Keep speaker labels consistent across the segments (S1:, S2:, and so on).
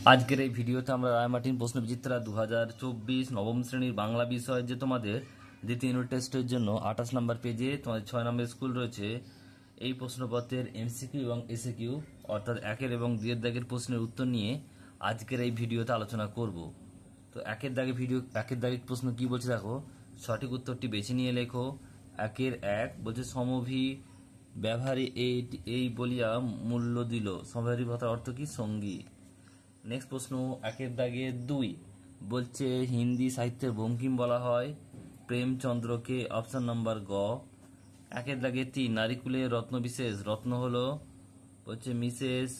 S1: আজকের এই ভিডিওতে আমরা রায়মার্টিন প্রশ্নবিচিত্রা 2024 নবম শ্রেণীর বাংলা বিষয় যে তোমাদের দ্বিতীয় ইউনিট টেস্টের জন্য 28 নম্বর পেজে তোমাদের 6 নম্বর স্কুল রয়েছে। এই প্রশ্নপত্রের এমসিকিউ এবং এসএকিউ অর্থাৎ একের এবং দুইয়ের দাগের প্রশ্নের উত্তর নিয়ে আজকের এই ভিডিওতে আলোচনা করব। তো একের দাগের প্রশ্ন কি বলছে দেখো, সঠিক উত্তরটি বেছে নিয়ে লেখো। একের এক বলছে সমভি ব্যবহারে এই বলিয়া মূল্য দিল। সমভারী ভাতার অর্থ কি? সঙ্গী। নেক্সট প্রশ্ন একের দাগে দুই বলছে হিন্দি সাহিত্যের বঙ্কিম বলা হয় প্রেমচন্দ্রকে। অপশন নাম্বার গ। একের দাগে তিন নারীকুলে রত্ন বিশেষ, রত্ন হলো বলছে মিসেস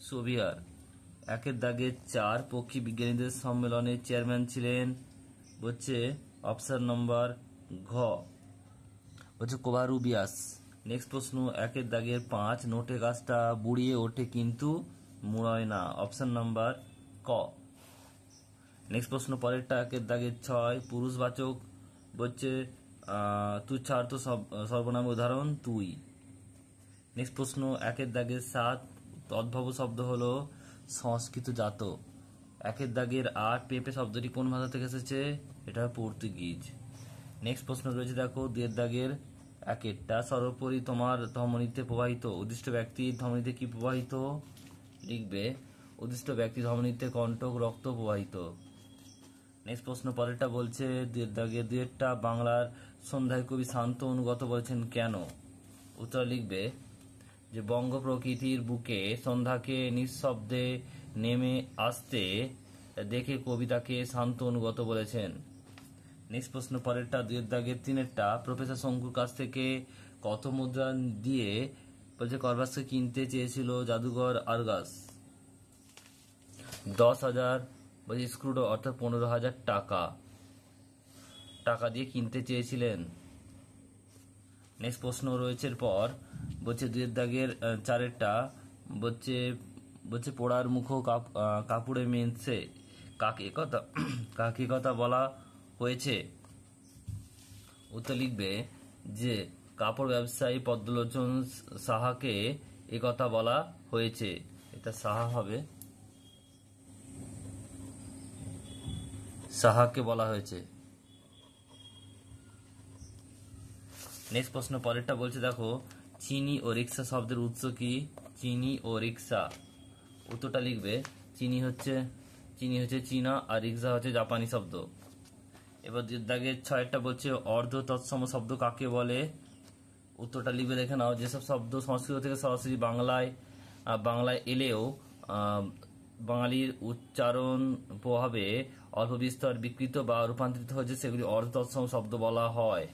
S1: সোভিয়ার। একের দাগে চার পক্ষী বিজ্ঞানীদের সম্মেলনের চেয়ারম্যান ছিলেন বলছে অপশন নাম্বার ঘ বলছে কোভারুবিয়াস। নেক্সট প্রশ্ন একের দাগের পাঁচ নোটে গাছটা বুড়িয়ে ওঠে কিন্তু মুড়ায় না। অপশন নাম্বার ক। নেক্সট প্রশ্ন পরেরটা একের দাগের ছয় পুরুষবাচক বলছে তুচ্ছার্থ সর্বনাম উদাহরণ তুই। নেক্সট প্রশ্ন একের দাগের সাত তদ্ভব শব্দ হলো সংস্কৃত জাত। একের দাগের আট পেঁপে শব্দটি কোন ভাষা থেকে এসেছে? এটা পর্তুগিজ। নেক্সট প্রশ্ন রয়েছে দেখো দুয়ের দাগের একেরটা সর্বোপরি তোমার ধমনীতে প্রবাহিত উদ্দিষ্ট ব্যক্তির ধমনীতে কি প্রবাহিত? লিখবে উদ্দিষ্ট ব্যক্তি ধমনীতে কণ্টক রক্ত প্রবাহিত। নেক্সট প্রশ্ন পরেরটা বলছে দুয়ের দাগের দুয়েরটা বাংলার সন্ধ্যায় কবি শান্ত অনুগত বলেছেন কেন? উত্তর লিখবে যে বঙ্গ প্রকৃতির বুকে সন্ধ্যাকে নিঃশব্দে নেমে আসতে দেখে কবিতাকে শান্ত অনুগত বলেছেন। নেক্সট প্রশ্ন পরেরটা দুয়ের দাগের তিনেরটা প্রফেসর শঙ্কুর কাছ থেকে কত মুদ্রা দিয়ে বলছে করভাসকে কিনতে চেয়েছিল জাদুঘর আরগাস? 10,000 বলছে স্ক্রুড অর্থাৎ 15,000 টাকা দিয়ে কিনতে চেয়েছিলেন। নেক্সট প্রশ্ন রয়েছে পর বলছে দুয়ের দাগের চারেরটা বলছে বলছে পোড়ার মুখ কাপড়ে মেনছে কাকে কথা বলা হয়েছে? উত্তর লিখবে যে কাপড় ব্যবসায়ী পদ্মলোচন সাহাকে এ কথা বলা হয়েছে। এটা সাহা হবে, সাহাকে বলা হয়েছে। নেক্সট প্রশ্ন পরেরটা বলছে দেখো চিনি ও রিক্সা শব্দের উৎস কি? চিনি ও রিক্সা। উত্তরটা লিখবে চিনি হচ্ছে চীনা আর রিক্সা হচ্ছে জাপানি শব্দ। এবার দাগের ছয়টা বলছে অর্ধ তৎসম শব্দ কাকে বলে? উত্তরটা লিখবে দেখে নাও যেসব শব্দ সংস্কৃত থেকে সরাসরি বাংলায় এলেও বাঙালির উচ্চারণ প্রভাবে অল্প বিস্তর বিকৃত বা রূপান্তরিত হয়েছে সেগুলি অর্ধ তৎসম শব্দ বলা হয়।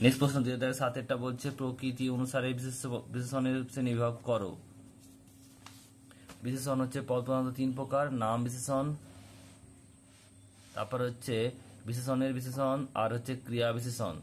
S1: নেক্সট প্রশ্ন 2007 বলছে প্রকৃতি অনুসারে বিশেষণের শ্রেণী বিভাগ করো। বিশেষণ হচ্ছে প্রধানত তিন প্রকার, নাম বিশেষণ, তারপর হচ্ছে বিশেষণের বিশেষণ আর হচ্ছে ক্রিয়া বিশেষণ।